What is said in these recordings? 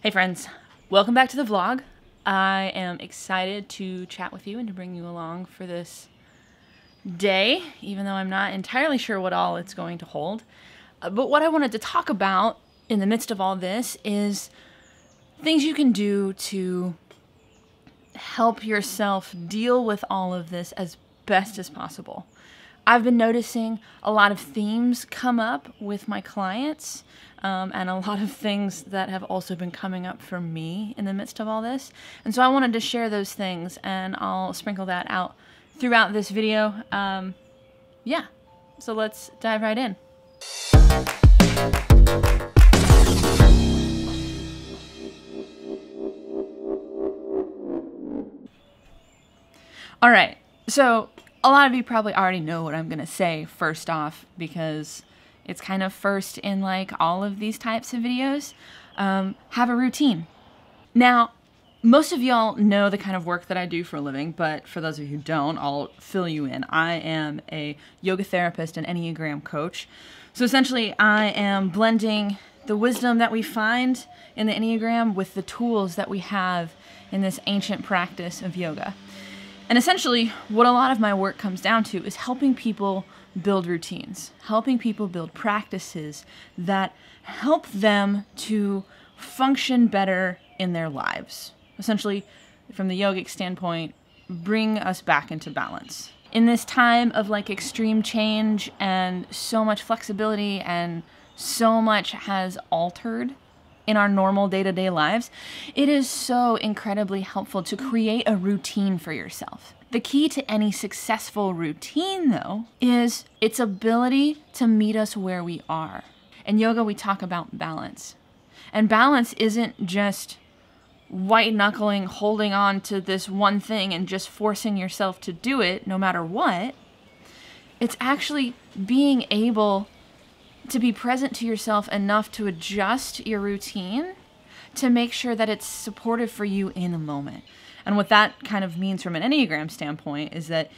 Hey friends, welcome back to the vlog. I am excited to chat with you and to bring you along for this day, even though I'm not entirely sure what all it's going to hold. But what I wanted to talk about in the midst of all this is things you can do to help yourself deal with all of this as best as possible. I've been noticing a lot of themes come up with my clients and a lot of things that have also been coming up for me in the midst of all this. And so I wanted to share those things, and I'll sprinkle that out throughout this video. Yeah, so let's dive right in. All right, so a lot of you probably already know what I'm gonna say first off, because it's kind of first in like all of these types of videos. Have a routine. Now, most of y'all know the kind of work that I do for a living, but for those of you who don't, I'll fill you in. I am a yoga therapist and Enneagram coach. So essentially, I am blending the wisdom that we find in the Enneagram with the tools that we have in this ancient practice of yoga. And essentially, what a lot of my work comes down to is helping people build routines, helping people build practices that help them to function better in their lives. Essentially, from the yogic standpoint, bring us back into balance. In this time of like extreme change and so much flexibility and so much has altered in our normal day-to-day lives, it is so incredibly helpful to create a routine for yourself. The key to any successful routine, though, is its ability to meet us where we are. In yoga, we talk about balance. And balance isn't just white-knuckling, holding on to this one thing and just forcing yourself to do it no matter what. It's actually being able to be present to yourself enough to adjust your routine to make sure that it's supportive for you in the moment. And what that kind of means from an Enneagram standpoint is that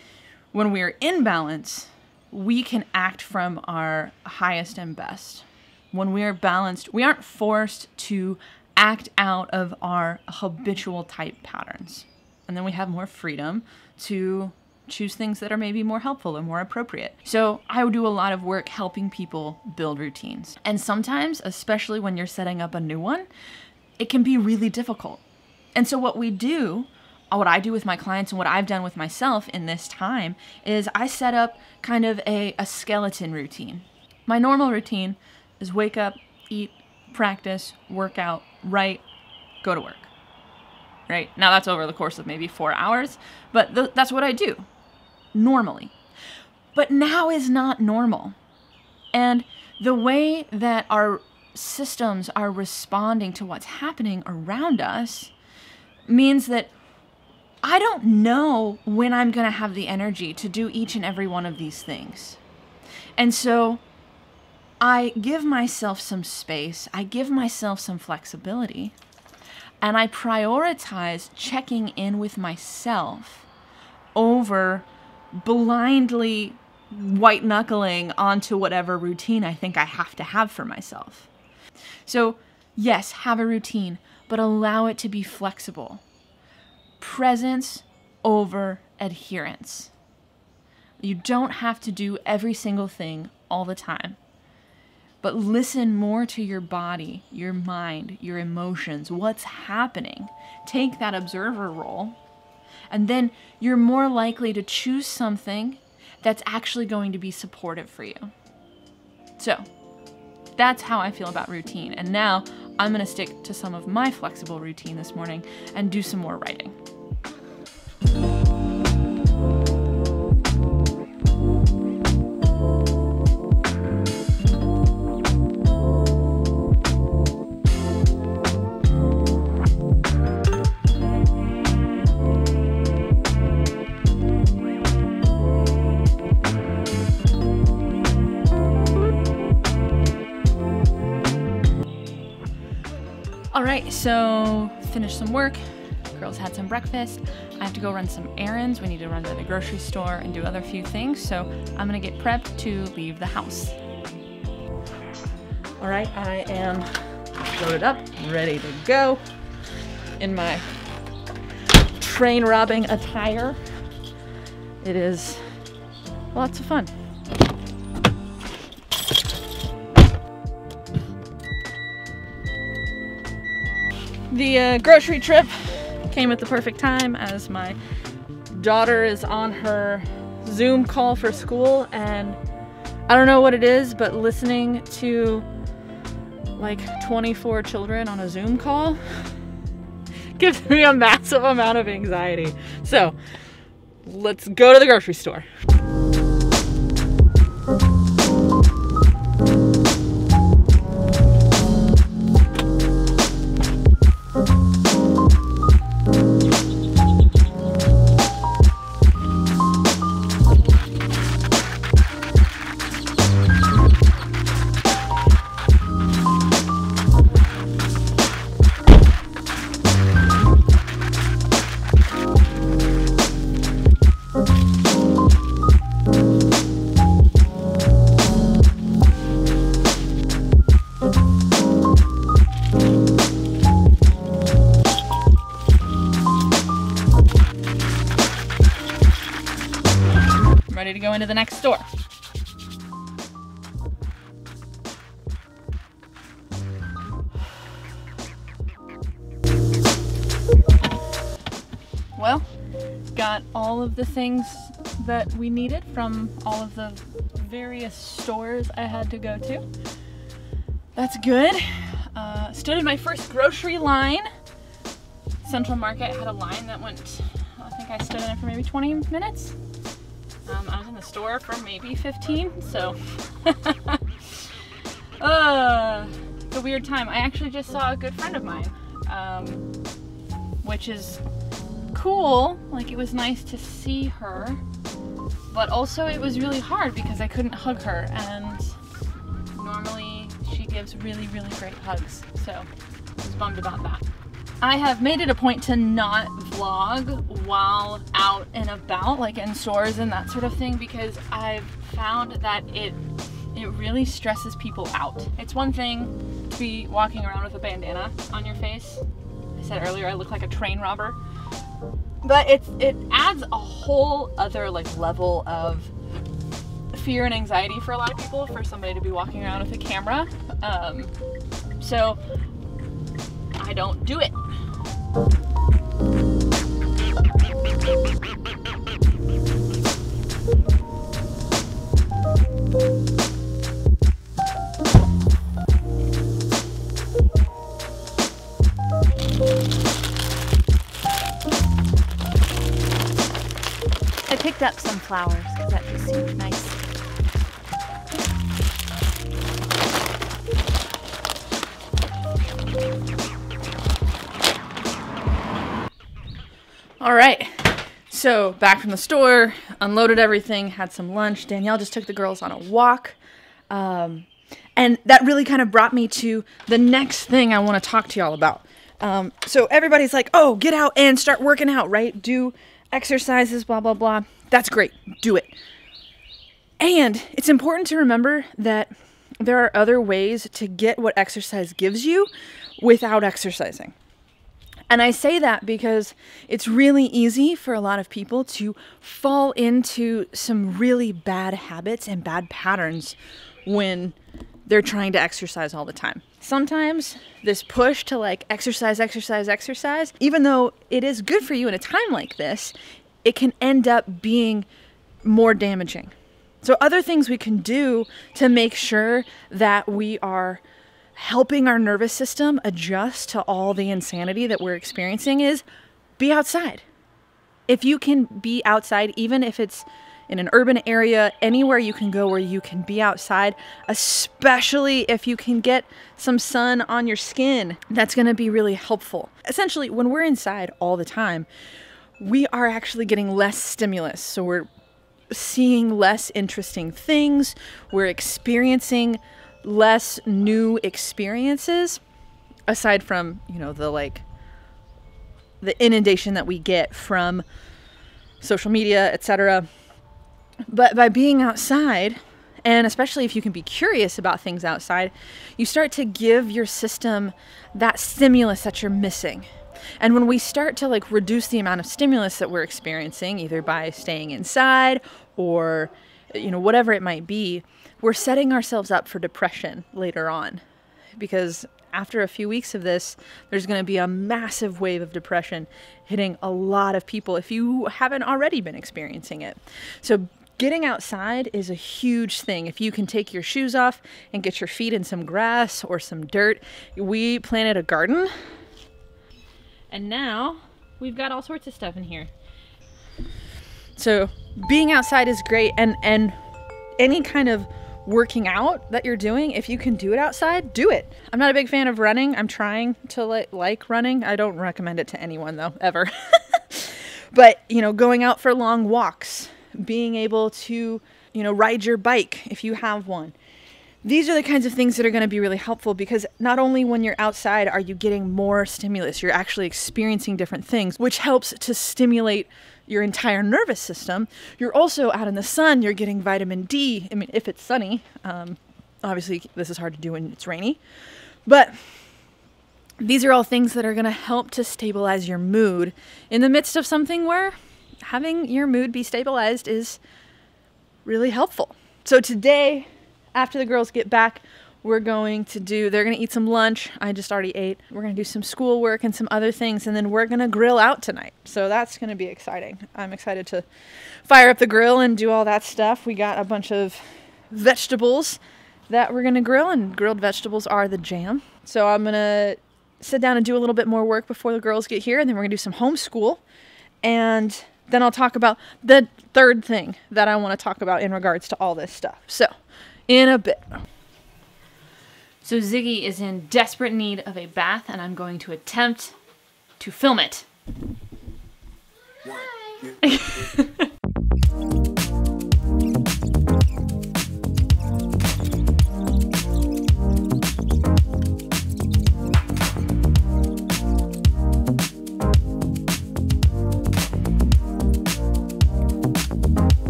when we're in balance, we can act from our highest and best. When we're balanced, we aren't forced to act out of our habitual type patterns. And then we have more freedom to choose things that are maybe more helpful or more appropriate. So I would do a lot of work helping people build routines. And sometimes, especially when you're setting up a new one, it can be really difficult. And so what I do with my clients and what I've done with myself in this time is I set up kind of a skeleton routine. My normal routine is wake up, eat, practice, work out, write, go to work. Right? Now that's over the course of maybe 4 hours, but that's what I do normally. But now is not normal. And the way that our systems are responding to what's happening around us means that I don't know when I'm going to have the energy to do each and every one of these things. And so I give myself some space, I give myself some flexibility, and I prioritize checking in with myself over blindly white-knuckling onto whatever routine I think I have to have for myself. So yes, have a routine, but allow it to be flexible. Presence over adherence. You don't have to do every single thing all the time, but listen more to your body, your mind, your emotions, what's happening. Take that observer role, and then you're more likely to choose something that's actually going to be supportive for you. So that's how I feel about routine. And now I'm going to stick to some of my flexible routine this morning and do some more writing. All right, so finished some work. Girls had some breakfast. I have to go run some errands. We need to run to the grocery store and do other few things. So I'm gonna get prepped to leave the house. All right, I am loaded up, ready to go in my train robbing attire. It is lots of fun. The grocery trip came at the perfect time as my daughter is on her Zoom call for school, and I don't know what it is, but listening to like 24 children on a Zoom call gives me a massive amount of anxiety. So let's go to the grocery store. Ready to go into the next store. Well, got all of the things that we needed from all of the various stores I had to go to. That's good. Stood in my first grocery line. Central Market had a line that went, I think I stood in it for maybe 20 minutes. I was in the store for maybe 15, so it's a weird time. I actually just saw a good friend of mine, which is cool. Like, it was nice to see her, but also it was really hard because I couldn't hug her, and normally she gives really, really great hugs, so I was bummed about that. I have made it a point to not vlog while out and about, like in stores and that sort of thing, because I've found that it really stresses people out. It's one thing to be walking around with a bandana on your face. I said earlier I look like a train robber. But it adds a whole other like level of fear and anxiety for a lot of people for somebody to be walking around with a camera. So I don't do it. I picked up some flowers because that just seemed nice. All right, so back from the store, unloaded everything, had some lunch. Danielle just took the girls on a walk. And that really kind of brought me to the next thing I want to talk to y'all about. So everybody's like, oh, get out and start working out, right? Do exercises, blah, blah, blah. That's great. Do it. And it's important to remember that there are other ways to get what exercise gives you without exercising. And I say that because it's really easy for a lot of people to fall into some really bad habits and bad patterns when they're trying to exercise all the time. Sometimes this push to like exercise, even though it is good for you in a time like this, it can end up being more damaging. So other things we can do to make sure that we are helping our nervous system adjust to all the insanity that we're experiencing is be outside. If you can be outside, even if it's in an urban area, anywhere you can go where you can be outside, especially if you can get some sun on your skin, that's going to be really helpful. Essentially, when we're inside all the time, we are actually getting less stimulus. So we're seeing less interesting things. We're experiencing less new experiences, aside from, you know, the inundation that we get from social media, etc. But by being outside And especially if you can be curious about things outside, you start to give your system that stimulus that you're missing. And when we start to like reduce the amount of stimulus that we're experiencing, either by staying inside or, you know, whatever it might be, we're setting ourselves up for depression later on. Because after a few weeks of this, there's going to be a massive wave of depression hitting a lot of people if you haven't already been experiencing it. So getting outside is a huge thing. If you can take your shoes off and get your feet in some grass or some dirt. We planted a garden, and now we've got all sorts of stuff in here. So being outside is great, and any kind of working out that you're doing, if you can do it outside, do it. I'm not a big fan of running. I'm trying to like running. I don't recommend it to anyone though, ever. But, you know, going out for long walks, being able to, you know, ride your bike if you have one. These are the kinds of things that are going to be really helpful, because not only when you're outside are you getting more stimulus, you're actually experiencing different things, which helps to stimulate your entire nervous system. You're also out in the sun, you're getting vitamin D. I mean, if it's sunny, obviously this is hard to do when it's rainy, but these are all things that are going to help to stabilize your mood in the midst of something where having your mood be stabilized is really helpful. So today, after the girls get back, they're going to eat some lunch. I just already ate. We're going to do some schoolwork and some other things, and then we're going to grill out tonight. So that's going to be exciting. I'm excited to fire up the grill and do all that stuff. We got a bunch of vegetables that we're going to grill, and grilled vegetables are the jam. So I'm going to sit down and do a little bit more work before the girls get here, and then we're going to do some homeschool. And then I'll talk about the third thing that I want to talk about in regards to all this stuff. So in a bit. So Ziggy is in desperate need of a bath, and I'm going to attempt to film it.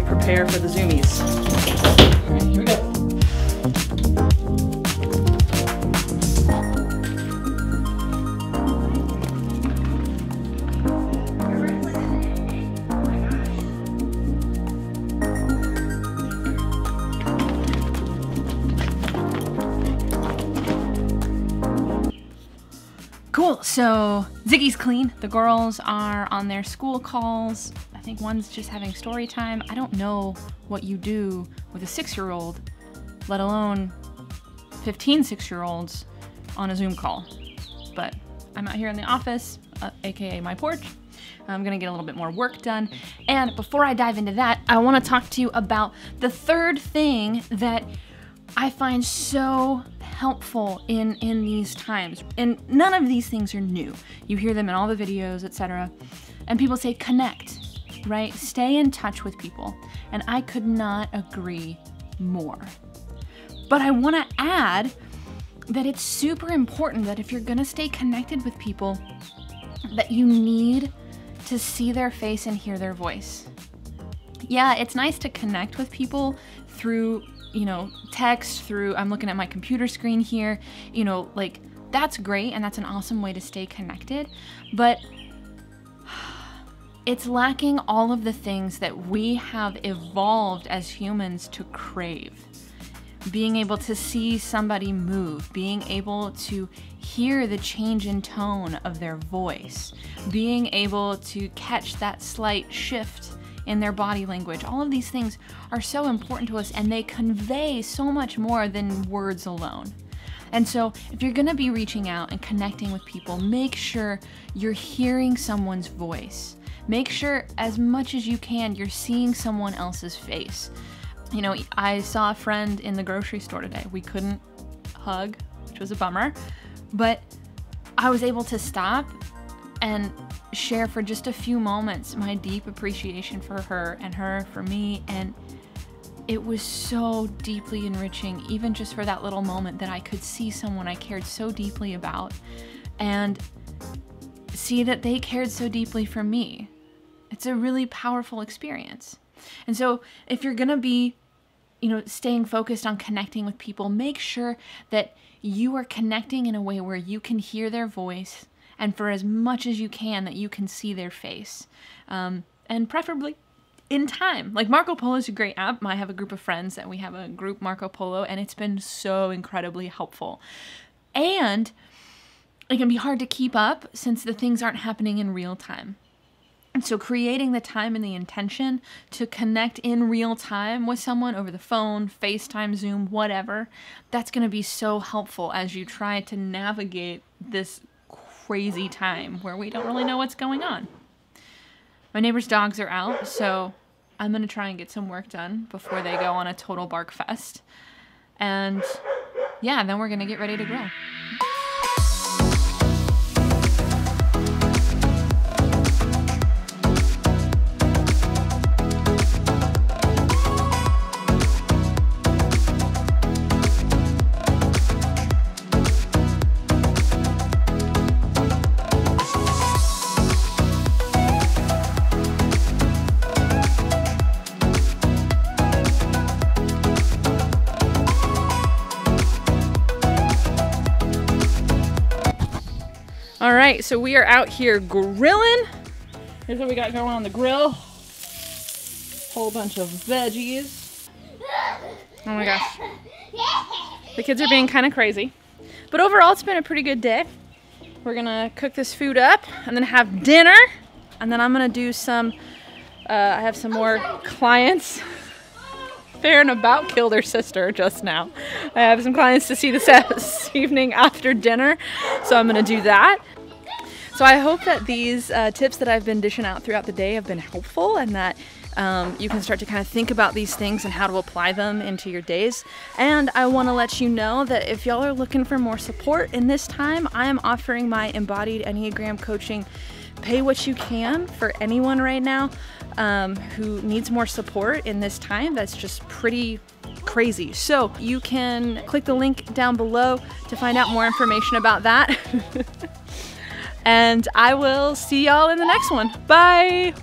Prepare for the zoomies. All right, here we go. Cool, so Ziggy's clean. The girls are on their school calls. I think one's just having story time. I don't know what you do with a 6-year-old, let alone 15 6-year-olds on a Zoom call. But I'm out here in the office, aka my porch. I'm gonna get a little bit more work done. And before I dive into that, I wanna talk to you about the third thing that I find so helpful in these times. And none of these things are new. You hear them in all the videos, etc. And people say connect, right? Stay in touch with people. And I could not agree more. But I want to add that it's super important that if you're going to stay connected with people, that you need to see their face and hear their voice. Yeah, it's nice to connect with people through, you know, text, I'm looking at my computer screen here, you know, like that's great and that's an awesome way to stay connected, but it's lacking all of the things that we have evolved as humans to crave. Being able to see somebody move, being able to hear the change in tone of their voice, being able to catch that slight shift in their body language. All of these things are so important to us, and they convey so much more than words alone. And so if you're gonna be reaching out and connecting with people, make sure you're hearing someone's voice. Make sure as much as you can, you're seeing someone else's face. You know, I saw a friend in the grocery store today. We couldn't hug, which was a bummer, but I was able to stop and share for just a few moments my deep appreciation for her and her for me, and it was so deeply enriching, even just for that little moment that I could see someone I cared so deeply about and see that they cared so deeply for me. It's a really powerful experience. And so if you're gonna be, staying focused on connecting with people, make sure that you are connecting in a way where you can hear their voice, and for as much as you can, that you can see their face. And preferably in time. Like Marco Polo is a great app. I have a group of friends that we have a group Marco Polo, and it's been so incredibly helpful. And it can be hard to keep up since the things aren't happening in real time. And so creating the time and the intention to connect in real time with someone over the phone, FaceTime, Zoom, whatever, that's going to be so helpful as you try to navigate this crazy time where we don't really know what's going on. My neighbor's dogs are out, so I'm going to try and get some work done before they go on a total bark fest. And yeah, then we're going to get ready to grill. All right, so we are out here grilling. Here's what we got going on the grill. Whole bunch of veggies. Oh my gosh. The kids are being kind of crazy. But overall, it's been a pretty good day. We're gonna cook this food up and then have dinner. And then I'm gonna do some, I have some more clients. Farron about killed her sister just now. I have some clients to see this evening after dinner, so I'm gonna do that. So I hope that these tips that I've been dishing out throughout the day have been helpful, and that you can start to kind of think about these things and how to apply them into your days. And I want to let you know that if y'all are looking for more support in this time, I am offering my embodied Enneagram coaching pay what you can for anyone right now who needs more support in this time that's just pretty crazy. So you can click the link down below to find out more information about that. And I will see y'all in the next one. Bye!